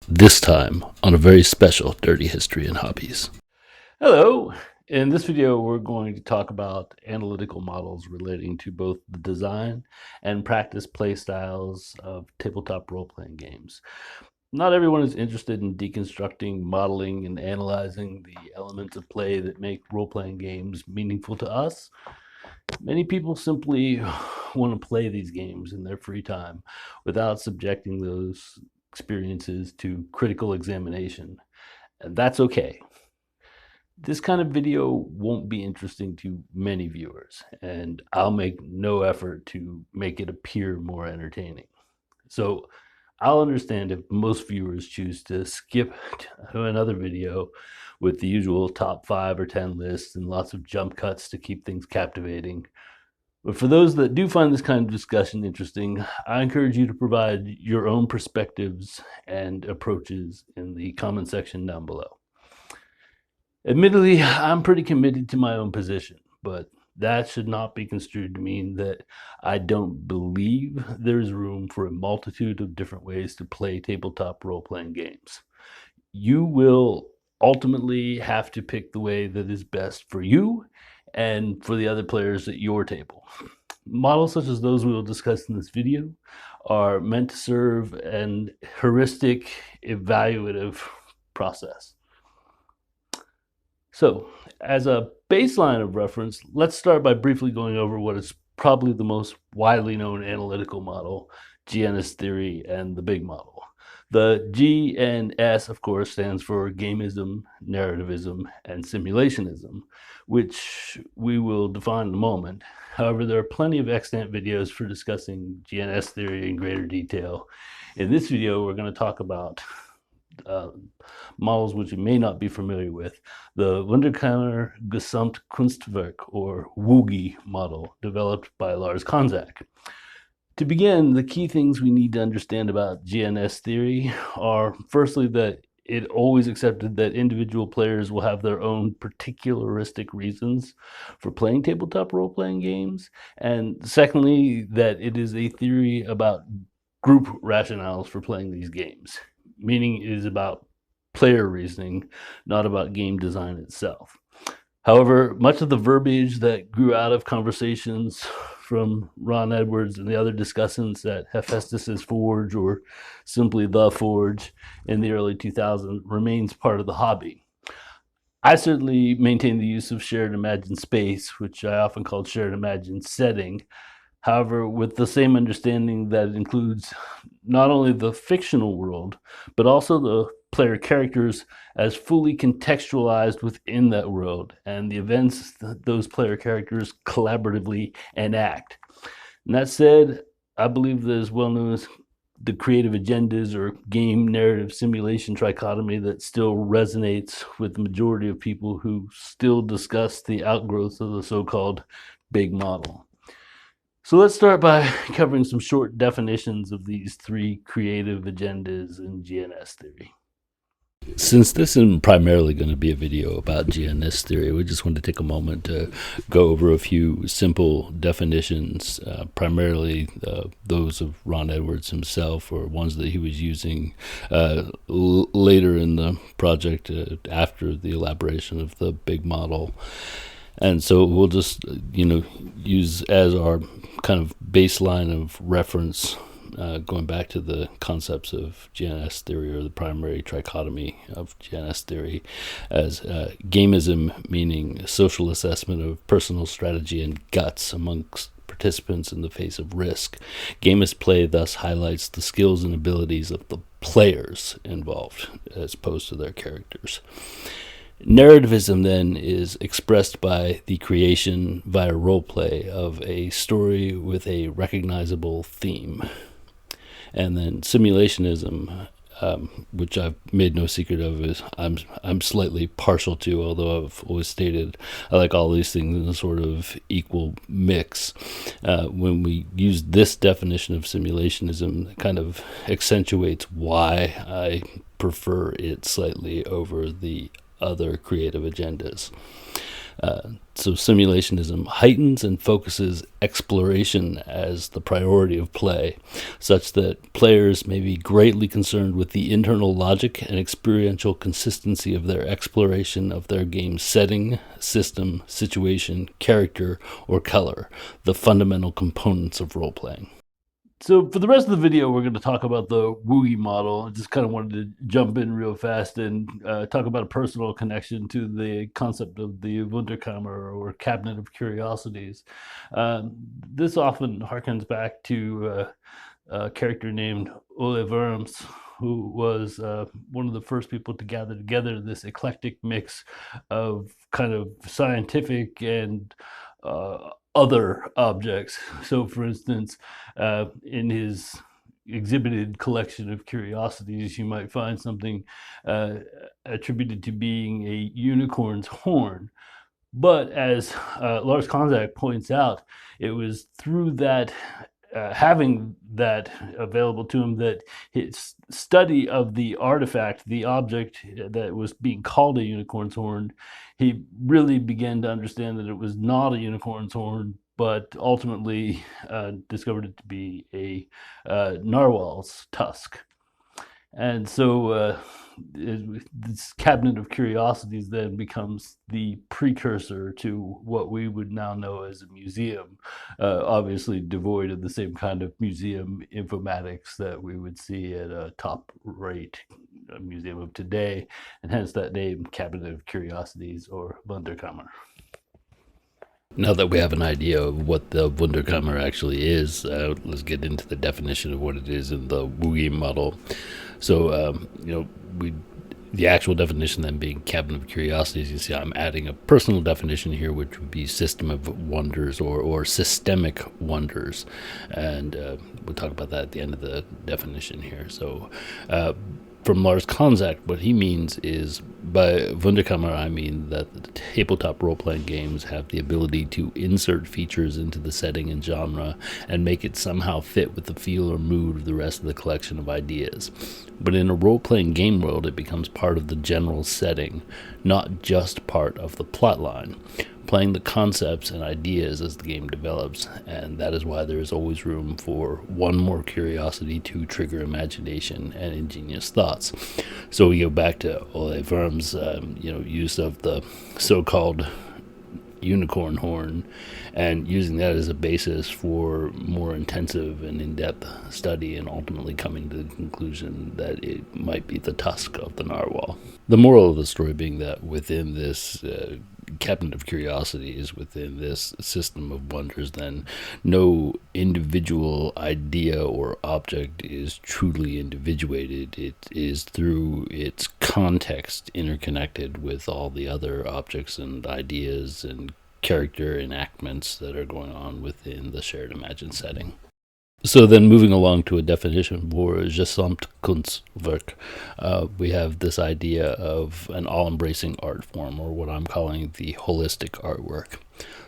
This time on a very special Dirty History and Hobbies. Hello! In this video, we're going to talk about analytical models relating to both the design and practice play styles of tabletop role-playing games. Not everyone is interested in deconstructing, modeling, and analyzing the elements of play that make role-playing games meaningful to us. Many people simply want to play these games in their free time without subjecting those experiences to critical examination, and that's okay. This kind of video won't be interesting to many viewers, and I'll make no effort to make it appear more entertaining. So I'll understand if most viewers choose to skip to another video with the usual top 5 or 10 lists and lots of jump cuts to keep things captivating. But for those that do find this kind of discussion interesting, I encourage you to provide your own perspectives and approaches in the comment section down below. Admittedly, I'm pretty committed to my own position, but that should not be construed to mean that I don't believe there's room for a multitude of different ways to play tabletop role-playing games. You will ultimately have to pick the way that is best for you and for the other players at your table. Models such as those we will discuss in this video are meant to serve an heuristic evaluative process. So, as a baseline of reference, let's start by briefly going over what is probably the most widely known analytical model, GNS Theory, and the big model. The GNS, of course, stands for Gamism, Narrativism, and Simulationism, which we will define in a moment. However, there are plenty of extant videos for discussing GNS Theory in greater detail. In this video, we're going to talk about models which you may not be familiar with, the Wunderkammer-Gesamtkunstwerk, or WeGe model, developed by Lars Konzack. To begin, the key things we need to understand about GNS theory are, firstly, that it always accepted that individual players will have their own particularistic reasons for playing tabletop role-playing games, and secondly, that it is a theory about group rationales for playing these games, meaning it is about player reasoning, not about game design itself. However, much of the verbiage that grew out of conversations from Ron Edwards and the other discussants at Hephaestus's Forge, or simply The Forge, in the early 2000s remains part of the hobby. I certainly maintain the use of shared imagined space, which I often call shared imagined setting. However, with the same understanding that it includes not only the fictional world, but also the player characters as fully contextualized within that world and the events that those player characters collaboratively enact. And that said, I believe that as well known as the creative agendas or game narrative simulation trichotomy that still resonates with the majority of people who still discuss the outgrowth of the so-called big model. So let's start by covering some short definitions of these three creative agendas in GNS theory. Since this is primarily going to be a video about GNS theory, we just want to take a moment to go over a few simple definitions, primarily those of Ron Edwards himself, or ones that he was using later in the project after the elaboration of the big model. And so we'll just, use as our kind of baseline of reference, going back to the concepts of GNS theory, or the primary trichotomy of GNS theory, as gamism, meaning social assessment of personal strategy and guts amongst participants in the face of risk. Gamist play thus highlights the skills and abilities of the players involved as opposed to their characters. Narrativism, then, is expressed by the creation via roleplay of a story with a recognizable theme. And then simulationism, which I've made no secret of, is I'm slightly partial to, although I've always stated I like all these things in a sort of equal mix. When we use this definition of simulationism, it kind of accentuates why I prefer it slightly over the other creative agendas. So simulationism heightens and focuses exploration as the priority of play, such that players may be greatly concerned with the internal logic and experiential consistency of their exploration of their game's setting, system, situation, character, or color, the fundamental components of role-playing. So for the rest of the video, we're going to talk about the WeGe model. I just kind of wanted to jump in real fast and talk about a personal connection to the concept of the Wunderkammer or cabinet of curiosities. This often harkens back to a character named Ole Worms, who was one of the first people to gather together this eclectic mix of kind of scientific and other objects. So, for instance, in his exhibited collection of curiosities, you might find something attributed to being a unicorn's horn. But as Lars Konzack points out, it was through that having that available to him that his study of the artifact, the object that was being called a unicorn's horn, he really began to understand that it was not a unicorn's horn, but ultimately discovered it to be a narwhal's tusk. And so this cabinet of curiosities then becomes the precursor to what we would now know as a museum, obviously devoid of the same kind of museum informatics that we would see at a top-rate museum of today, and hence that name, Cabinet of Curiosities or Wunderkammer. Now that we have an idea of what the Wunderkammer actually is, let's get into the definition of what it is in the WeGe model. So, the actual definition then being cabinet of curiosities, you see I'm adding a personal definition here, which would be system of wonders or systemic wonders. And we'll talk about that at the end of the definition here. So, from Lars Konzack, what he means is, by Wunderkammer, I mean that the tabletop role-playing games have the ability to insert features into the setting and genre and make it somehow fit with the feel or mood of the rest of the collection of ideas. But in a role-playing game world, it becomes part of the general setting, not just part of the plotline, playing the concepts and ideas as the game develops, and that is why there is always room for one more curiosity to trigger imagination and ingenious thoughts. So we go back to Ole Worms' use of the so-called unicorn horn and using that as a basis for more intensive and in-depth study, and ultimately coming to the conclusion that it might be the tusk of the narwhal. The moral of the story being that within this cabinet of curiosities, within this system of wonders, then no individual idea or object is truly individuated. It is through its context interconnected with all the other objects and ideas and character enactments that are going on within the shared imagined setting. So then moving along to a definition for Gesamtkunstwerk, we have this idea of an all-embracing art form, or what I'm calling the holistic artwork.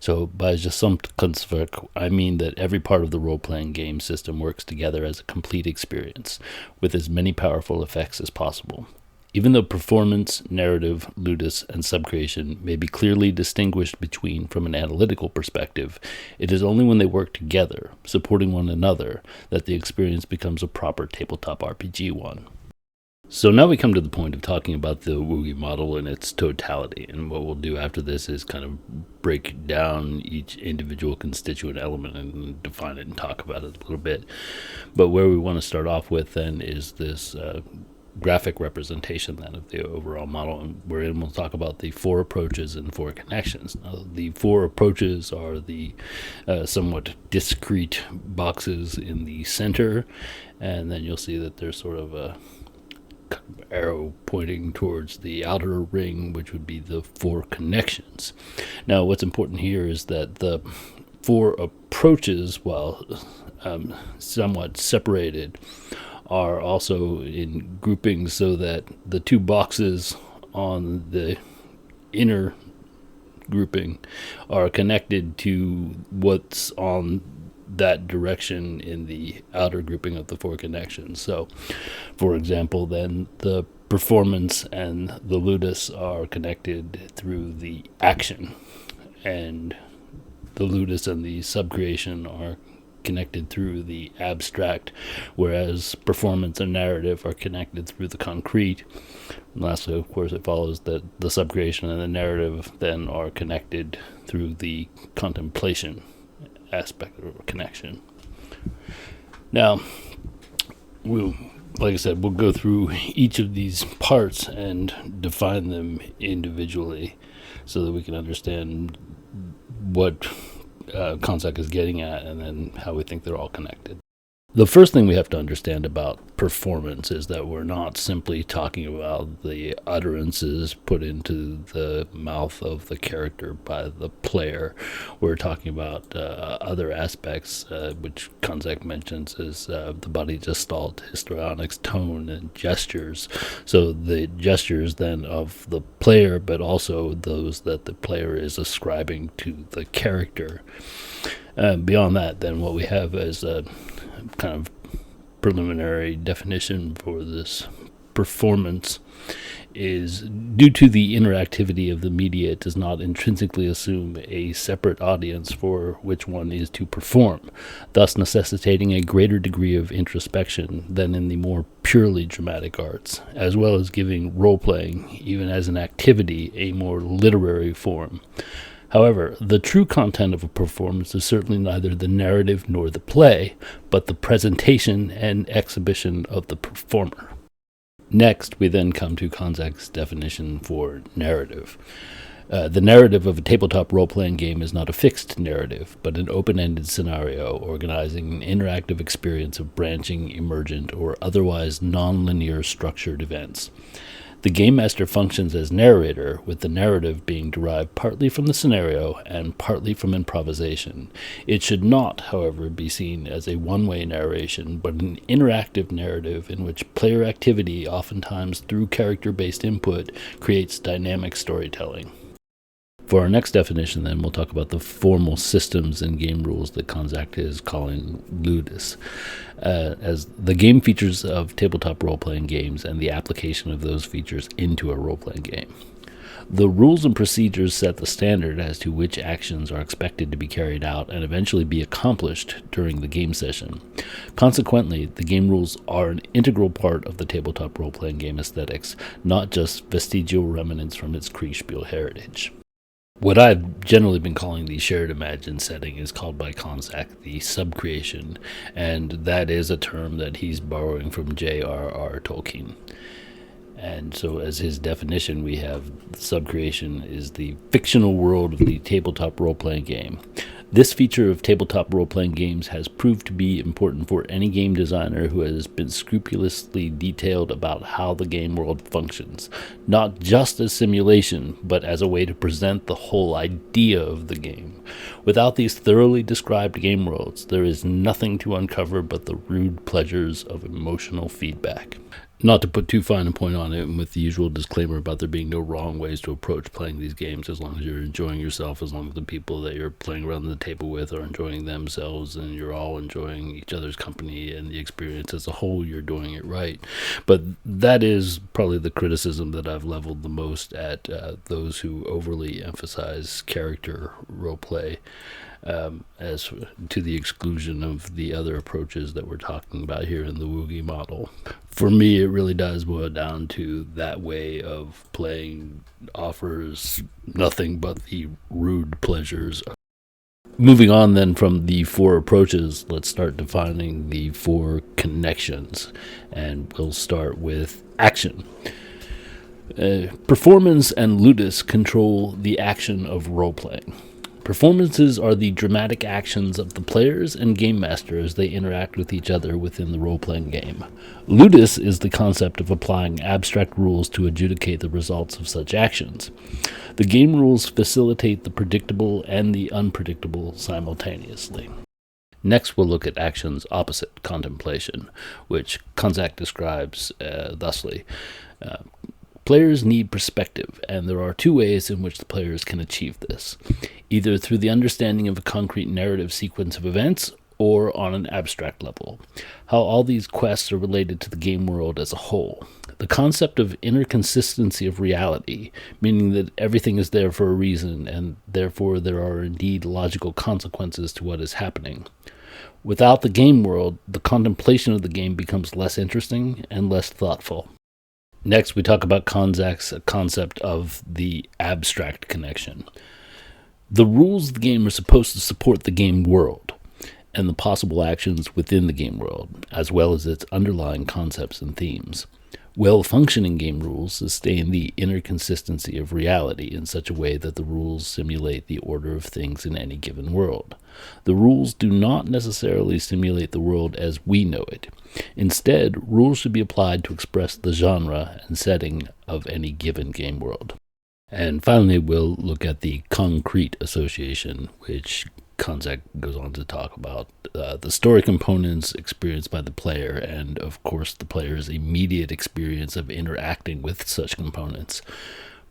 So by Gesamtkunstwerk, I mean that every part of the role-playing game system works together as a complete experience, with as many powerful effects as possible. Even though performance, narrative, ludus, and subcreation may be clearly distinguished between from an analytical perspective, it is only when they work together, supporting one another, that the experience becomes a proper tabletop RPG one. So now we come to the point of talking about the WeGe model in its totality, and what we'll do after this is kind of break down each individual constituent element and define it and talk about it a little bit. But where we want to start off with then is this graphic representation then of the overall model, and wherein we'll talk about the four approaches and four connections. Now, the four approaches are the somewhat discrete boxes in the center, and then you'll see that there's sort of a arrow pointing towards the outer ring, which would be the four connections. Now, what's important here is that the four approaches, while somewhat separated, are also in groupings so that the two boxes on the inner grouping are connected to what's on that direction in the outer grouping of the four connections. So, for example, then the performance and the ludus are connected through the action, and the ludus and the subcreation are connected through the abstract, whereas performance and narrative are connected through the concrete. And lastly, of course, it follows that the subcreation and the narrative then are connected through the contemplation aspect or connection. Now, like I said, we'll go through each of these parts and define them individually so that we can understand what Konzack is getting at, and then how we think they're all connected. The first thing we have to understand about performance is that we're not simply talking about the utterances put into the mouth of the character by the player. We're talking about other aspects, which Konzack mentions as the body gestalt, histrionics, tone, and gestures. So the gestures then of the player, but also those that the player is ascribing to the character. Beyond that, then what we have is a kind of preliminary definition for this performance is, due to the interactivity of the media, it does not intrinsically assume a separate audience for which one is to perform, thus necessitating a greater degree of introspection than in the more purely dramatic arts, as well as giving role-playing, even as an activity, a more literary form. However, the true content of a performance is certainly neither the narrative nor the play, but the presentation and exhibition of the performer. Next, we then come to Konzack's definition for narrative. The narrative of a tabletop role-playing game is not a fixed narrative, but an open-ended scenario organizing an interactive experience of branching, emergent, or otherwise non-linear structured events. The game master functions as narrator, with the narrative being derived partly from the scenario and partly from improvisation. It should not, however, be seen as a one-way narration, but an interactive narrative in which player activity, oftentimes through character-based input, creates dynamic storytelling. For our next definition, then, we'll talk about the formal systems and game rules that Konzack is calling ludus, as the game features of tabletop role-playing games and the application of those features into a role-playing game. The rules and procedures set the standard as to which actions are expected to be carried out and eventually be accomplished during the game session. Consequently, the game rules are an integral part of the tabletop role-playing game aesthetics, not just vestigial remnants from its Kriegspiel heritage. What I've generally been calling the shared imagined setting is called by Konzack the subcreation, and that is a term that he's borrowing from J.R.R. Tolkien. And so as his definition, we have subcreation is the fictional world of the tabletop role-playing game. This feature of tabletop role-playing games has proved to be important for any game designer who has been scrupulously detailed about how the game world functions, not just as simulation, but as a way to present the whole idea of the game. Without these thoroughly described game worlds, there is nothing to uncover but the rude pleasures of emotional feedback. Not to put too fine a point on it, and with the usual disclaimer about there being no wrong ways to approach playing these games, as long as you're enjoying yourself, as long as the people that you're playing around the table with are enjoying themselves, and you're all enjoying each other's company and the experience as a whole, you're doing it right. But that is probably the criticism that I've leveled the most at those who overly emphasize character roleplay, as to the exclusion of the other approaches that we're talking about here in the WeGe model. For me, it really does boil down to that way of playing offers nothing but the rude pleasures. Moving on then from the four approaches, let's start defining the four connections, and we'll start with action. Performance and ludus control the action of role-playing. Performances are the dramatic actions of the players and game master as they interact with each other within the role-playing game. Ludus is the concept of applying abstract rules to adjudicate the results of such actions. The game rules facilitate the predictable and the unpredictable simultaneously. Next, we'll look at actions opposite contemplation, which Konzack describes thusly. Players need perspective, and there are two ways in which the players can achieve this, either through the understanding of a concrete narrative sequence of events or on an abstract level, how all these quests are related to the game world as a whole. The concept of interconsistency of reality, meaning that everything is there for a reason and therefore there are indeed logical consequences to what is happening. Without the game world, the contemplation of the game becomes less interesting and less thoughtful. Next, we talk about Konzack's concept of the abstract connection. The rules of the game are supposed to support the game world and the possible actions within the game world, as well as its underlying concepts and themes. Well-functioning game rules sustain the inner consistency of reality in such a way that the rules simulate the order of things in any given world. The rules do not necessarily simulate the world as we know it. Instead, rules should be applied to express the genre and setting of any given game world. And finally, we'll look at the concrete association, which Konzack goes on to talk about the story components experienced by the player and, of course, the player's immediate experience of interacting with such components,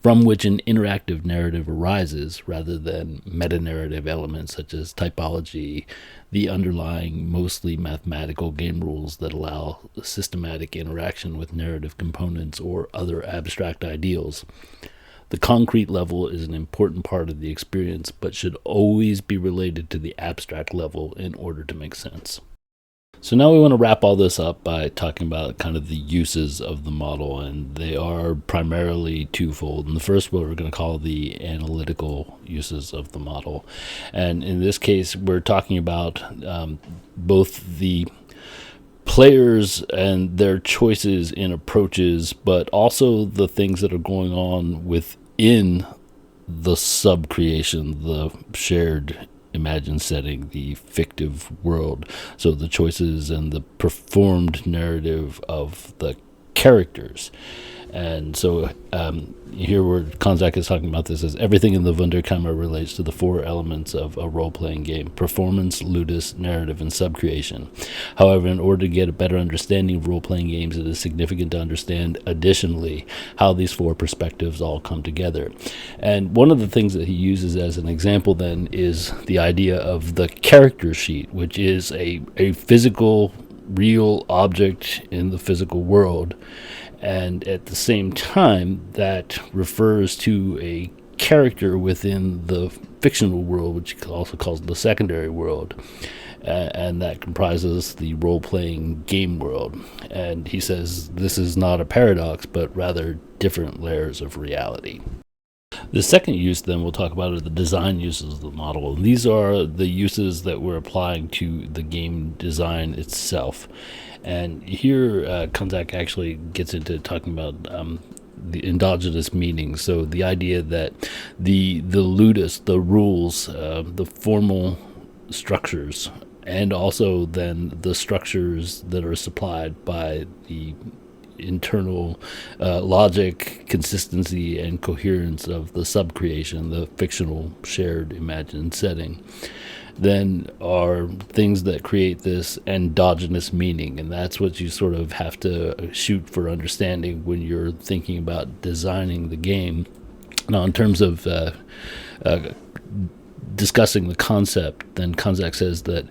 from which an interactive narrative arises rather than meta-narrative elements such as typology, the underlying mostly mathematical game rules that allow systematic interaction with narrative components or other abstract ideals. The concrete level is an important part of the experience, but should always be related to the abstract level in order to make sense. So now we want to wrap all this up by talking about kind of the uses of the model, and they are primarily twofold. And the first one we're going to call the analytical uses of the model. And in this case, we're talking about both the players and their choices in approaches, but also the things that are going on within the sub-creation, the shared imagined setting, the fictive world. So the choices and the performed narrative of the characters. And so here where Konzack is talking about this is everything in the Wunderkammer relates to the four elements of a role-playing game: performance, ludus, narrative, and sub-creation. However, in order to get a better understanding of role-playing games, it is significant to understand additionally how these four perspectives all come together. And one of the things that he uses as an example then is the idea of the character sheet, which is a physical, real object in the physical world. And at the same time, that refers to a character within the fictional world, which he also calls the secondary world. And that comprises the role-playing game world. And he says this is not a paradox, but rather different layers of reality. The second use then we'll talk about are the design uses of the model. And these are the uses that we're applying to the game design itself. And here Konzack actually gets into talking about the endogenous meaning. So the idea that the ludus, the rules, the formal structures, and also then the structures that are supplied by the internal logic, consistency, and coherence of the sub-creation, the fictional shared imagined setting, then are things that create this endogenous meaning. And that's what you sort of have to shoot for understanding when you're thinking about designing the game. Now, in terms of discussing the concept, then Konzack says that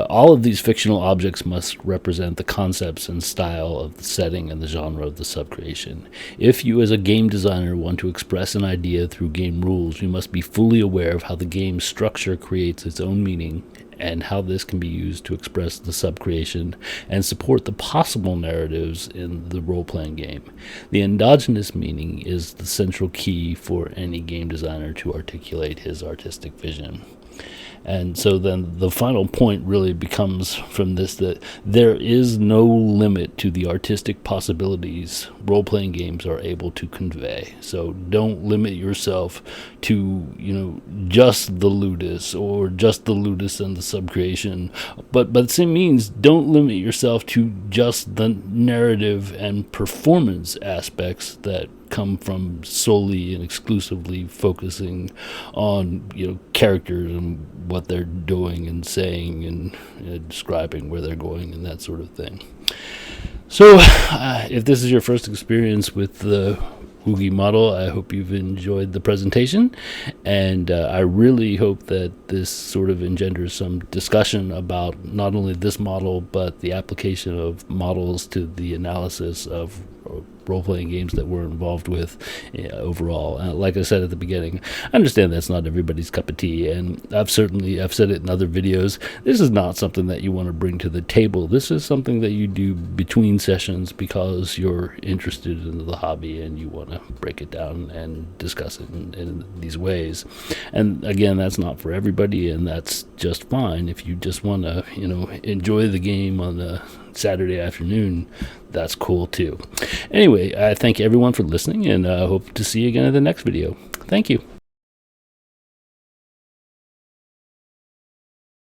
all of these fictional objects must represent the concepts and style of the setting and the genre of the sub-creation. If you as a game designer want to express an idea through game rules, you must be fully aware of how the game structure creates its own meaning and how this can be used to express the sub-creation and support the possible narratives in the role-playing game. The endogenous meaning is the central key for any game designer to articulate his artistic vision. And so then the final point really becomes from this that there is no limit to the artistic possibilities role-playing games are able to convey. So don't limit yourself to, just the ludus or just the ludus and the sub-creation. But the same means don't limit yourself to just the narrative and performance aspects that come from solely and exclusively focusing on characters and what they're doing and saying and describing where they're going and that sort of thing. So if this is your first experience with the WeGe model. I hope you've enjoyed the presentation, and I really hope that this sort of engenders some discussion about not only this model, but the application of models to the analysis of role-playing games that we're involved with overall. Like I said at the beginning, I understand that's not everybody's cup of tea, and I've said it in other videos. This is not something that you want to bring to the table. This is something that you do between sessions because you're interested in the hobby and you want to break it down and discuss it in these ways. And again, that's not for everybody, and that's just fine. If you just want to, enjoy the game on a Saturday afternoon, that's cool too. Anyway, I thank everyone for listening, and I hope to see you again in the next video. Thank you.